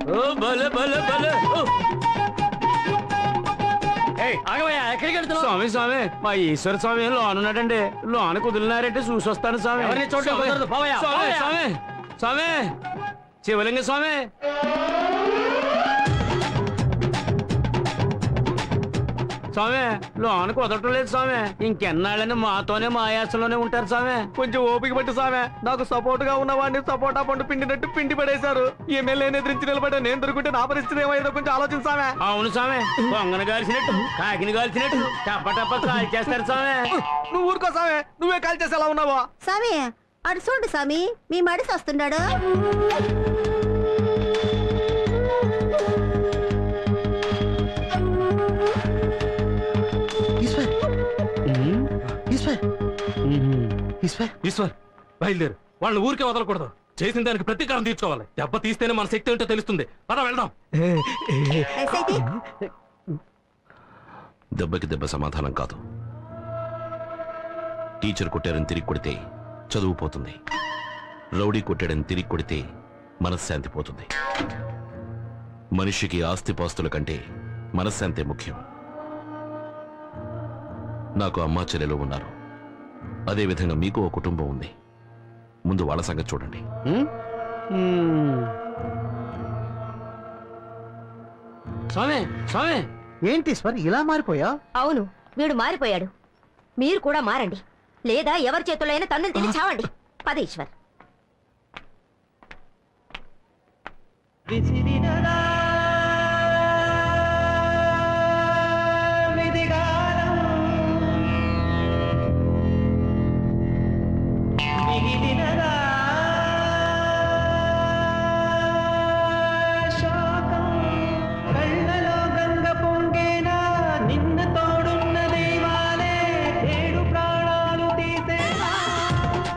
భలే భలే భలే ఎక్కడికి వెళ్తున్నావు? స్వామి స్వామి మా ఈశ్వర స్వామి లోన్ ఉన్నాడండి. లోన కుదిలినారంటే చూసి వస్తాను స్వామి. స్వామి స్వామి స్వామి శివలింగ స్వామి. స్వామి లోన కుదరటం లేదు స్వామి. ఇంకెన్నాళ్ళని మాతోనే మా ఆయాసంలోనే ఉంటారు స్వామి. కొంచెం ఓపిక పట్టి స్వామి. నాకు సపోర్ట్ గా ఉన్న వాడిని సపోటా పండు పిండినట్టు పిండి పడేశారు. ఎమ్మెల్యేని ఎదిరించి నిలబడ్డా నేను దొరుకుంటే నా పరిస్థితి ఏమైందో కొంచెం ఆలోచించామే. అవును స్వామి, పొంగన కాల్చినట్టు కాకిని కాల్చినట్టు టప్ప టప్ప కాల్ చేస్తారు స్వామి. నువ్వు ఊరుకో స్వామి, నువ్వే కాల్ చేసి ఎలా ఉన్నావా? స్వామి అడు చూడు స్వామి, మీ మడిసి వస్తున్నాడు. ఈశ్వర్ బయలుదేరు. వాళ్ళని ఊరికే వదలకూడదు. చేసిన దానికి ప్రతీకారం తీర్చుకోవాలి. దెబ్బ తీస్తేనే మన శక్తి ఏంటో తెలుస్తుంది. పద వెళ్దాం. దెబ్బకి దెబ్బ సమాధానం కాదు. టీచర్ కొట్టారని తిరిగి కొడితే చదువు పోతుంది. రౌడీ కొట్టాడని తిరిగి కొడితే మనశ్శాంతి పోతుంది. మనిషికి ఆస్తిపాస్తుల కంటే మనశ్శాంతే ముఖ్యం. నాకు అమ్మా చెల్లెలు ఉన్నారు. అదేవిధంగా మీకు ఓ కుటుంబం ఉంది. ముందు వాళ్ళ సంగతి చూడండి. స్వామి స్వామి ఏంటి ఈశ్వర్ ఇలా మారిపోయా? అవును, వీడు మారిపోయాడు. మీరు కూడా మారండి, లేదా ఎవరి చేతుల్లో అయినా తన్నులు తిని చావండి. పద ఈశ్వర్.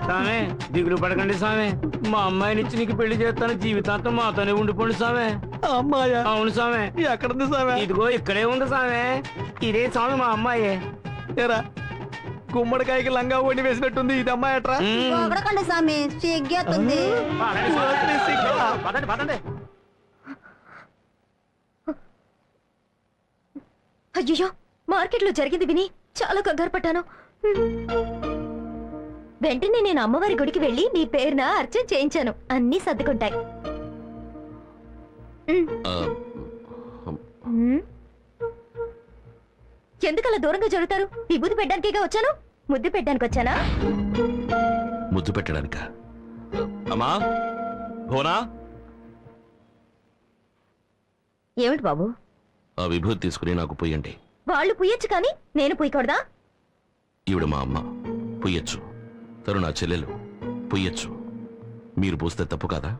స్వామి దిగులు పడకండి స్వామి. మా అమ్మాయినిచ్చి నీకు పెళ్లి చేస్తాను. జీవితాంతం మాతోనే ఉండిపోండి స్వామి. అమ్మాయా? అవును స్వామి. ఎక్కడుంది స్వామి? ఇదిగో ఇక్కడే ఉంది స్వామి. ఇదే స్వామి మా అమ్మాయి. ఏరా గుమ్మడికాయకి లంగా ఓడి వేసినట్టుంది. ఇది అమ్మాయి అట్రా. పొగడకండి స్వామి, సిగ్గేస్తుంది. పదండి పదండి. అయ్యో, మార్కెట్లో జరిగింది విని చాలా కంగారు పడ్డాను. వెంటనే నేను అమ్మవారి గుడికి వెళ్ళి నీ పేరున అర్చన చేయించాను. అన్నీ సర్దుకుంటాయి. ఎందుకలా దూరంగా జరుగుతారు? విభూతి పెట్టడానికిగా వచ్చాను. ముద్దు పెట్టడానికి వచ్చానా? ముద్దు పెట్టడానిక? అమ్మా భోనా, ఏమిటి బాబు? ఆ విభూతి తీసుకుని నాకు పొయ్యండి. వాళ్ళు పుయ్యొచ్చు కానీ నేను పుయ్యకూడదా? ఈవిడ మా అమ్మ, పొయ్యొచ్చు. తను నా చెల్లెలు, పొయ్యొచ్చు. మీరు పూస్తే తప్పు కాదా?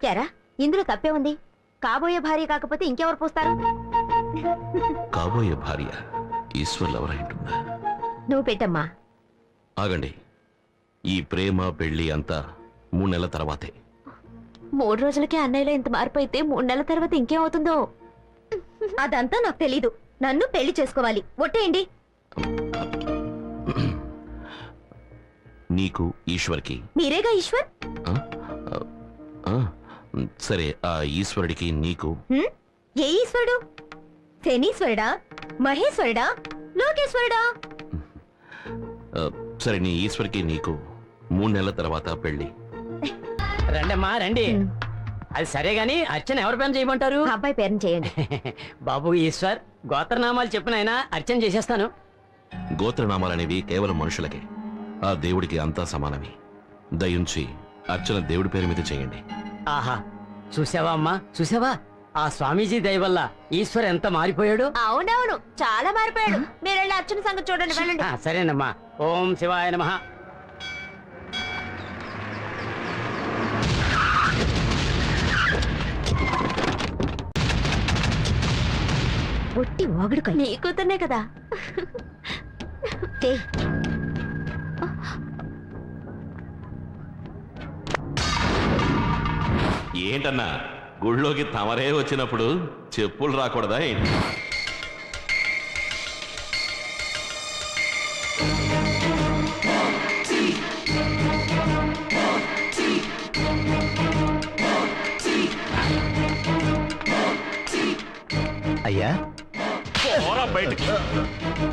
ఎరా, ఇందులో తప్పే ఉంది. కాబోయే భార్య కాకపోతే ఇంకెవరు పూస్తారు? కాబోయే భార్య ఈశ్వర్లు ఎవరైంటుందా? నువ్వు పెట్టమ్మా. ఆగండి. ఈ ప్రేమ పెళ్లి అంతా 3 నెలల తర్వాతే. 3 రోజులకే అన్నయ్యలో ఇంత మార్పు అయితే 3 నెలల తర్వాత ఇంకేమవుతుందో అదంతా నాకు తెలీదు. నన్ను పెళ్లి చేసుకోవాలి. ఒట్టేయండి. నీకు ఈశ్వర్కి. మీరేగా ఈశ్వర్. సరే, ఆ ఈశ్వరుడికి నీకు. ఏ ఈశ్వరుడు? శనీశ్వరుడా, మహేశ్వరుడా, లోకేశ్వరుడా? సరే, నీ ఈశ్వర్కి నీకు 3 నెలల తర్వాత పెళ్లి. రండమ్మా రండి. అది సరే గాని అర్చన ఎవరి పేరు చేయమంటారు? అబ్బాయి పేరుని చేయండి. బాబు ఈశ్వర్, గోత్రనామాలు చెప్పినైనా అర్చన చేసేస్తాను. గోత్రనామాలనేవి కేవలం మనుషులకే. ఆ దేవుడికి అంతా సమానమే. దయించి అర్చన దేవుడి పేరు మీద చేయండి. ఆహా, చూసావా అమ్మా, చూసావా? ఆ స్వామీజీ దయ వల్ల ఈశ్వర్ ఎంత మారిపోయాడు. అవునవును, చాలా మారిపోయాడు. మీరు వెళ్ళి అర్చన సంగతి చూడండి, వెళ్ళండి. సరేనమ్మా. ఓం శివాయ నమః. ఒట్టి వాగుడు నీ కూతుర్నే కదా. ఏంటన్నా, గుళ్ళోకి తమరే వచ్చినప్పుడు చెప్పులు రాకూడదా ఏంటి? అయ్యా పోరా బయటికి.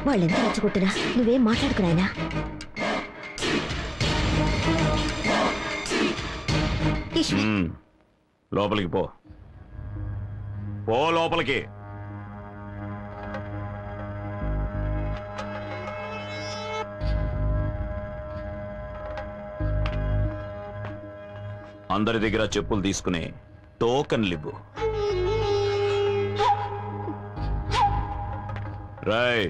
వాళ్ళెంత రెచ్చగొట్టినా నువ్వేం మాట్లాడుకున్నాయనా. లోపలికి పో లోపలికి. అందరి దగ్గర చెప్పులు తీసుకుని టోకన్లు ఇవ్వు. రాయ్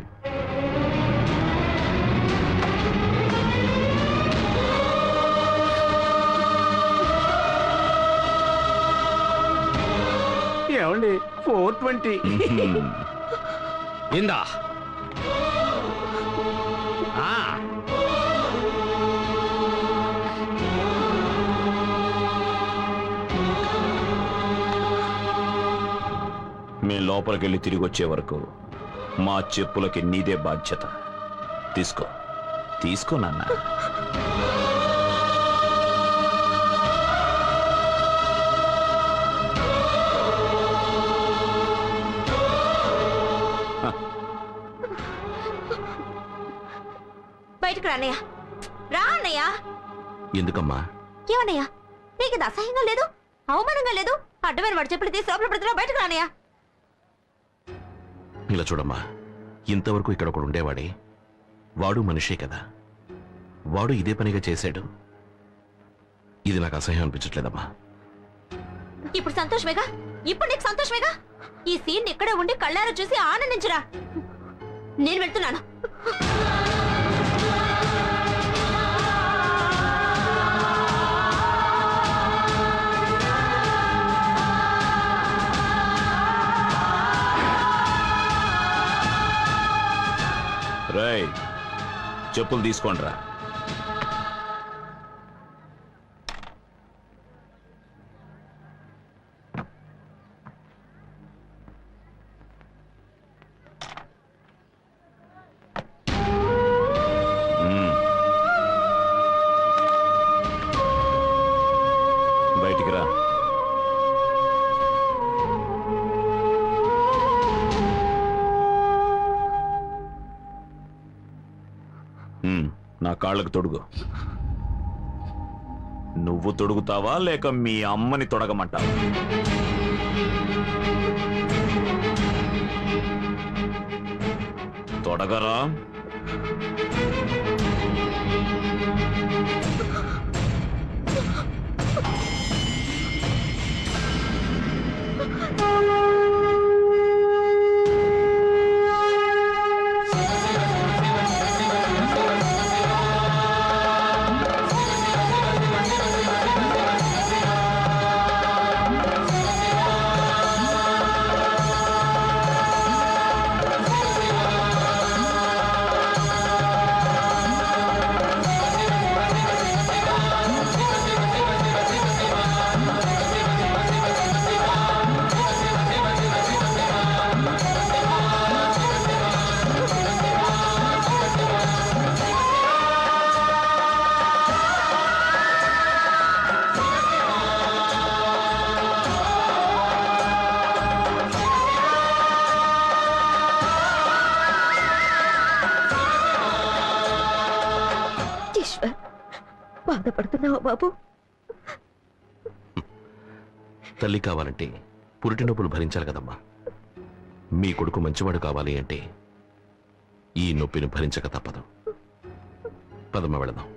ఏమండి 420 ఇందా. మీ లోపలికి వెళ్ళి తిరిగి వచ్చే వరకు మా చెప్పులకి నీదే బాధ్యత. తీసుకో నాన్న. బయటకు రానయ్య, రా అన్నయ్య. ఎందుకమ్మా? ఏమన్నయ్యా, నీకు ఇది అసహ్యంగా లేదు, అవమానంగా లేదు? అడ్డమైన వాడు చెప్పులు తీసి లోపల పెడుతున్నా, బయటకు రానయ్య. ఇలా చూడమ్మా, ఇంతవరకు ఇక్కడ ఒకడు ఉండేవాడే, వాడు మనిషే కదా, వాడు ఇదే పనిగా చేశాడు. ఇది నాకు అసహ్యం అనిపించట్లేదమ్మా. ఇప్పుడు సంతోషమేగా, ఇప్పుడు నీకు సంతోషమేగా. ఈ సీన్ ఇక్కడే ఉండి కళ్ళారా చూసి ఆనందించరా. నేను వెళ్తున్నాను. రై చెప్పులు తీసుకోండిరా. బయటికి రా. నా కాళ్ళకు తొడుగు. నువ్వు తొడుగుతావా లేక మీ అమ్మని తొడగమంటావా? తొడగరా. బాధపడుతున్నావా బాబు? తల్లి కావాలంటే పురిటి నొప్పులు భరించాలి కదమ్మా. మీ కొడుకు మంచివాడు కావాలి అంటే ఈ నొప్పిని భరించక తప్పదు. పదమ్మ వెళదాం.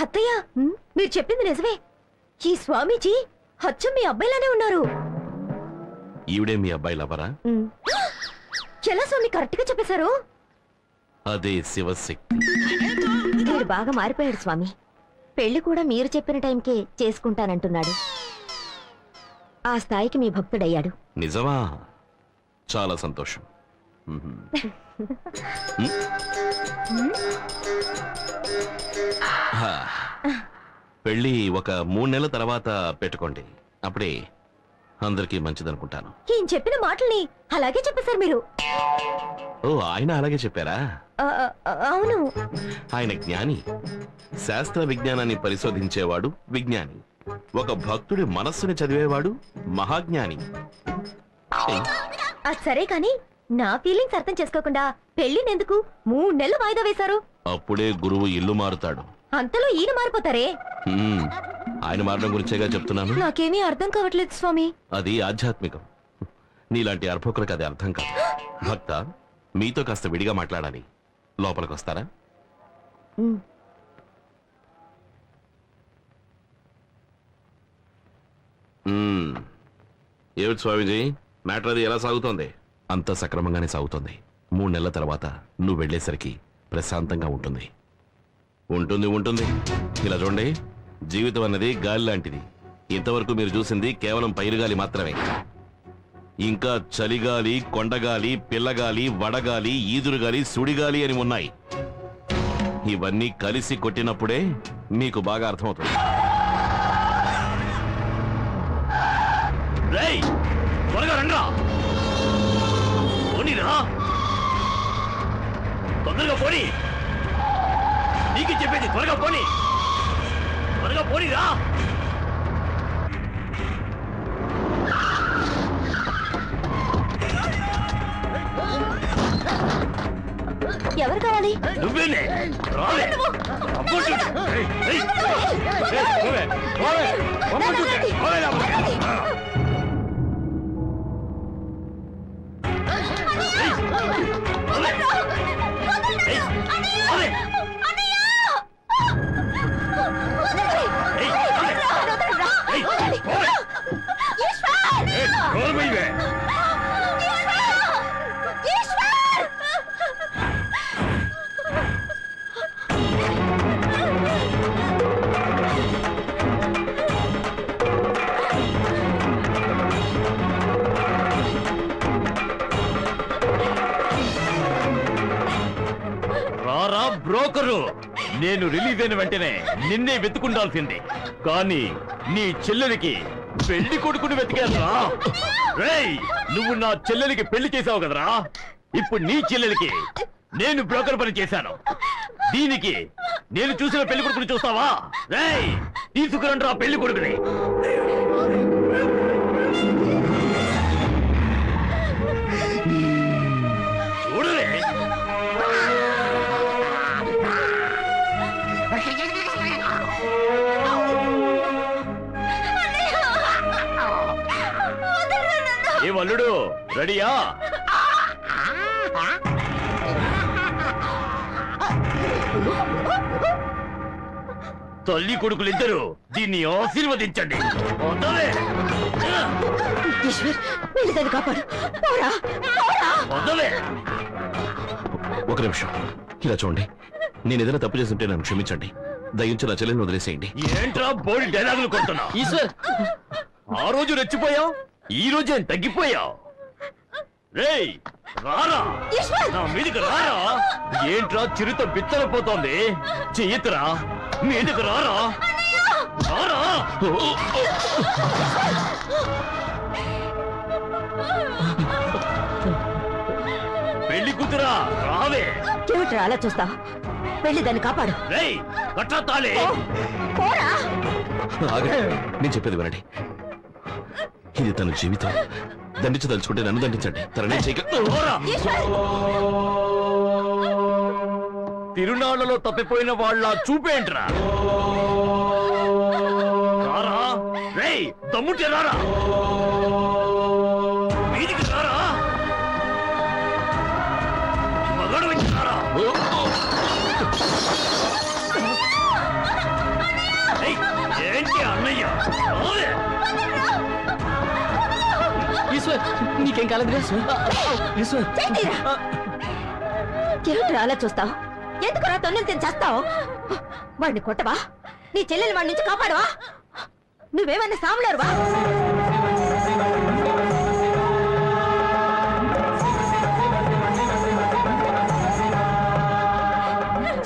అత్తయ్య, మీరు చెప్పింది నిజమే. ఈ స్వామీజీ అచ్చం మీ అబ్బాయిలానే ఉన్నారు. ఈవిడే మీ అబ్బాయి లవరా? ఎలా స్వామి కరెక్ట్ గా చెప్పేశారు? అదే శివశక్తి. మీరు బాగా మారిపోయాడు స్వామి. పెళ్లి కూడా మీరు చెప్పిన టైంకే చేసుకుంటానంటున్నాడు. ఆ స్థాయికి మీ భక్తుడయ్యాడు. నిజమా? చాలా సంతోషం. పెళ్ళి ఒక 3 నెలల తర్వాత పెట్టుకోండి. అప్పుడే అందరికీ మంచిదనుకుంటాను. ఈయన చెప్పిన మాటల్ని అలాగే చెప్పేశారు మీరు. ఓ, ఆయన అలాగే చెప్పారా? అవును. ఆయన జ్ఞాని, శాస్త్ర విజ్ఞానాన్ని పరిశోధించేవాడు విజ్ఞాని. ఒక భక్తుడి మనస్సుని చదివేవాడు మహాజ్ఞాని. అది సరే కాని నా ఫీలింగ్స్ అర్థం చేసుకోకుండా పెళ్లినెందుకు 3 నెలలు వాయిదా వేశారు? అప్పుడే గురువు ఇల్లు మారుతాడు. అంతలో ఈయన మారిపోతారే? ఆయన మారడం గురించేగా చెప్తున్నాను. నాకేమీ అర్థం కావట్లేదు స్వామి. అది ఆధ్యాత్మికం. నీలాంటి అర్భకులకు అది అర్థం కాదు. భక్త, మీతో కాస్త విడిగా మాట్లాడాలి. లోపలికి వస్తారా? ఏమిటి స్వామిజీ, మ్యాటర్ అది ఎలా సాగుతోంది? అంత సక్రమంగానే సాగుతోంది. 3 నెలల తర్వాత నువ్వు వెళ్ళేసరికి ప్రశాంతంగా ఉంటుంది. ఉంటుంది. ఇలా చూడండి, జీవితం అన్నది గాలి లాంటిది. ఇంతవరకు మీరు చూసింది కేవలం పైరుగాలి మాత్రమే. ఇంకా చలిగాలి, కొండగాలి, పిల్లగాలి, వడగాలి, ఈదురుగాలి, సుడిగాలి అని ఉన్నాయి. ఇవన్నీ కలిసి కొట్టినప్పుడే మీకు బాగా అర్థమవుతుంది. త్వరగా రండ్రా, పోనీరా, తొందరగా పోనీ. నీకు చెప్పేది త్వరగా పోనీరా. ఎవరు కావాలి? నువ్వేనే రాలే. బ్రోకరు, నేను రిలీజ్ అయిన వెంటనే నిన్నే వెతుకుండాల్సిందే. కానీ నీ చెల్లెలికి పెళ్లి కొడుకుని వెతికేరా. రేయ్, నువ్వు నా చెల్లెలికి పెళ్లి చేసావు కదరా, ఇప్పుడు నీ చెల్లెలికి నేను బ్రోకర్ పని చేశాను. దీనికి నేను చూసిన పెళ్లి కొడుకుని చూస్తావా? రేయ్, తీసుకురండి రా పెళ్లి కొడుకుని. చూడలే, ఏ వల్లుడు, రెడీయా? తల్లి కొడుకులిద్దరూ దీన్ని ఆశీర్వదించండి. ఒక నిమిషం, ఇలా చూడండి. నేను ఏదైనా తప్పు చేస్తుంటే నన్ను క్షమించండి. దయించి నా చెల్లెని వదిలేసేయండి. ఏంట్రా బోడి డైలాగులు కొడుతున్నా? ఈశ్వర్, ఆ రోజు రెచ్చిపోయావు, ఈ రోజు ఏం తగ్గిపోయావు? రేయ్, రారా, నా మీదికి రారా. ఏంట్రా చిరుత బిత్తరపోతోంది? చెయ్యతురా, మీదికి రారా. రారా. పెళ్లి కూతురా, రావే. ఏమిట్రా అలా చూస్తా? వెళ్ళి దాన్ని కాపాడు. రేయ్, కట్టా తాళి. ఆగండి, నేను చెప్పేది వినండి. ఇది తన జీవితం. దండించదలుచుకుంటే నన్ను దండించండి. తననే చేయక తిరునాళ్లలో తప్పిపోయిన వాళ్ళ చూపేంట్రా. రారా. రేయ్, దమ్ముంటే రారా. వీధికి రారా. మగాడు వచ్చి రారా. ఏంటి అన్నయ్య? ఈశ్వర్, నీకేం కాలేదురా? ఈశ్వర్, ఏమిట్రా అలా చూస్తావు? ఎందుకు రా తొన్నులు తిని చేస్తావు? వాడిని కొట్టవా? నీ చెల్లెలు వాడి నుంచి కాపాడవా? నువ్వేమన్నా సాములారువా?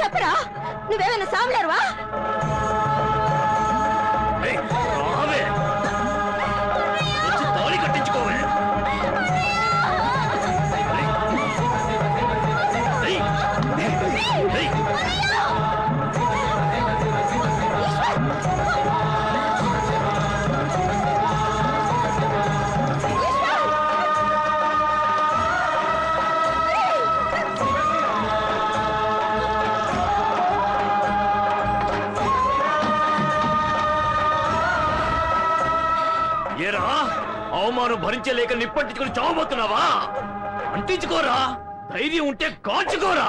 చెప్పరా, నువ్వేమన్నా సాములారువా? అవమానం భరించలేక నిప్పంటించుకుని చావబోతున్నావా? అంటించుకోరా, ధైర్యం ఉంటే కాల్చుకోరా.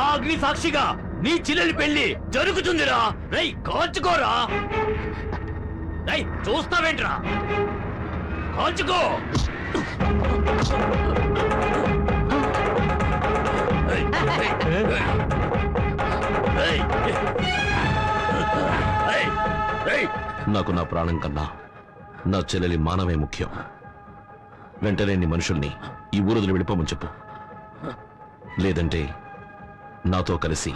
ఆ అగ్ని సాక్షిగా నీ చెల్లెలి పెళ్లి జరుగుతుందిరా. రై కాల్చుకోరా. రై చూస్తావేంట్రా, కాల్చుకో. నాకు నా ప్రాణం కన్నా నా చెల్లెలి మానవే ముఖ్యం. వెంటనే నీ మనుషుల్ని ఈ ఊరుదులు వెళ్ళిపోమని చెప్పు. లేదంటే నాతో కలిసి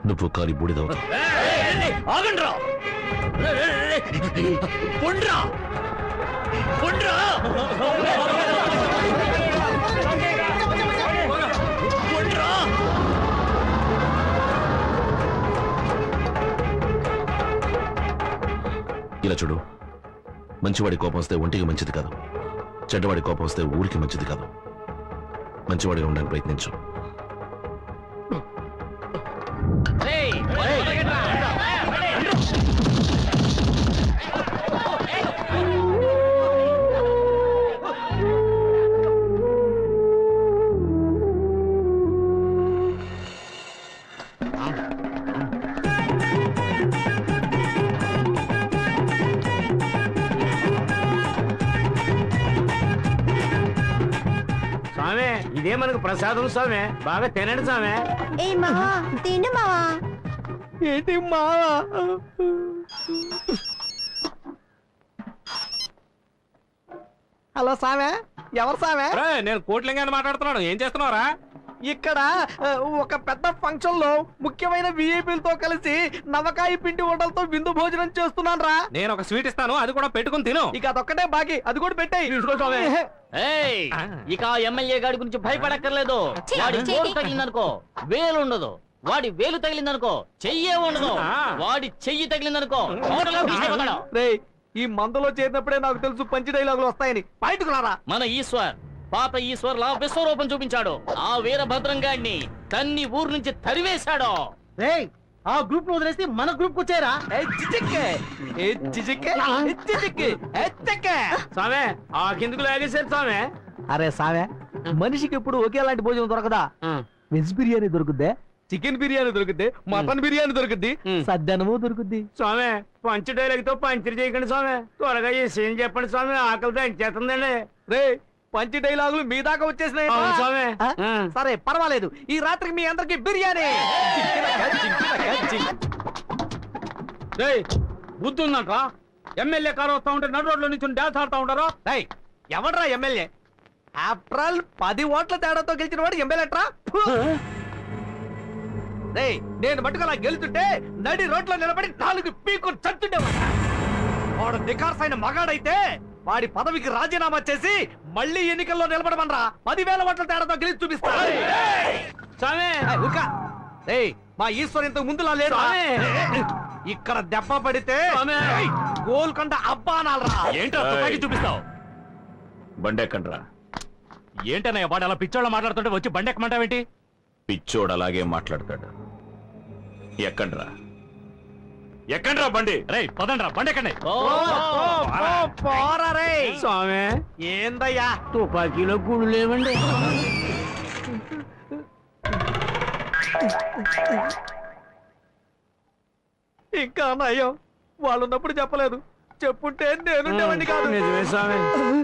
నువ్వు కాలి బూడిదవుతావు. ఆగండ్రా, పొండ్రా, పొండ్రా, పొండ్రా. ఇలా చూడు, మంచివాడి కోపం వస్తే ఒంటికి మంచిది కాదు, చెడ్డవాడి కోపం వస్తే ఊరికి మంచిది కాదు. మంచివాడిగా ఉండడానికి ప్రయత్నించు. స్వామి ఇదే మనకు ప్రసాదం స్వామి, బాగా తినండి స్వామి. ఏ మావా తిండి మావా. ఏంటి మావా? హలో సామె, ఎవరు సామె? నేను కోట్లింగాన్ని మాట్లాడుతున్నాను. ఏం చేస్తున్నావురా? ఇక్కడ ఒక పెద్ద ఫంక్షన్ లో ముఖ్యమైన విఐపీలతో కలిసి నవకాయ పిండి వంటలతో విందు భోజనం చేస్తున్నాను రా. నేను ఒక స్వీట్ ఇస్తాను, అది కూడా పెట్టుకుని తిను. ఇక అదొక్కటే బాకీ, అది కూడా పెట్టాయి. ఇక ఎమ్మెల్యే గాడి గురించి భయపడక్కర్లేదు. వాడి గోరు తగిలిందనుకో వేలు ఉండదు, వాడి వేలు తగిలిందనుకో చెయ్యే ఉండదు, వాడి చెయ్యి తగిలిందనుకో రేయ్, ఈ మందులో చేరినప్పుడే నాకు తెలుసు పంచి డైలాగులు వస్తాయని. బయటకు రారా. మన ఈశ్వర్ పాత ఈశ్వర్లా విశ్వరూపం చూపించాడు. ఆ వీరభద్రం గాడిని తన్ని ఊరు నుంచి తరివేశాడు. ఆ గ్రూప్ వదిలేసి మన గ్రూప్ వచ్చారా? స్వామి ఆ కిందకు లాగేశారు స్వామి. అరే సామె, మనిషికి ఎప్పుడు ఒకేలాంటి భోజనం దొరకదా? వెజ్ బిర్యానీ దొరుకుద్దే, చికెన్ బిర్యానీ దొరుకుద్ది, మటన్ బిర్యానీ దొరుకుద్ది, సద్దనము దొరుకుద్ది. స్వామి పంచ డైలాగ్ తో పంచర్ చేయకండి స్వామి, త్వరగా ఈ సీన్ చెప్పండి స్వామి, ఆకలితో ఎంచేస్తుందండి. రే, పంచి డైలాగులు మీ దాకా వచ్చేసినాయి. అవును స్వామి. సరే పర్వాలేదు, ఈ రాత్రికి మీ అందరికి బిర్యానీ. బుద్ధి ఉందంట్రా? ఎమ్మెల్యే కారు వస్తా ఉంటే నడు రోడ్లో నుంచి డాన్స్ ఆడుతా ఉంటారు. ఎవడ్రా ఎమ్మెల్యే? ఏప్రిల్ 10 ఓట్ల తేడాతో గెలిచిన వాడు ఎమ్మెల్యేట్రా. నేను మట్టుకు అలా గెలుతుంటే నడి రోడ్లో నిలబడి 4 పీకులు చచ్చుండేవాడు. వాడు నికార్సైన మగాడైతే వాడి పదవికి రాజీనామా చేసి మళ్ళీ ఎన్నికల్లో నిలబడమనరా. 10,000 ఓట్ల తేడాతో గెలిచి చూపిస్తా. మా ఈశ్వర్ ఇంతకు ముందులా లేదు. ఇక్కడ దెబ్బ పడితే గోల్కొండ అబ్బా అనాలరా. ఏంటో తుపాకీ చూపిస్తావు? బండెక్కండ్రా. ఏంటన్నయ్య వాడు అలా పిచ్చోళ్ళ మాట్లాడుతుంటే వచ్చి బండెక్కమంటావేంటి? పిచ్చోడు అలాగే మాట్లాడతాడు. ఎక్కండ్రా, ఎక్కండ్రా బండి. రే పదండ్రా, బండెక్కండి. పోరా రే. స్వామి ఏందయ్యా తుపాకీలో గుళ్ళు లేవండి. ఇంకా నయం, వాళ్ళున్నప్పుడు చెప్పలేదు. చెప్పుంటే నేనుండేవాడిని కాదు. నిజమే స్వామి.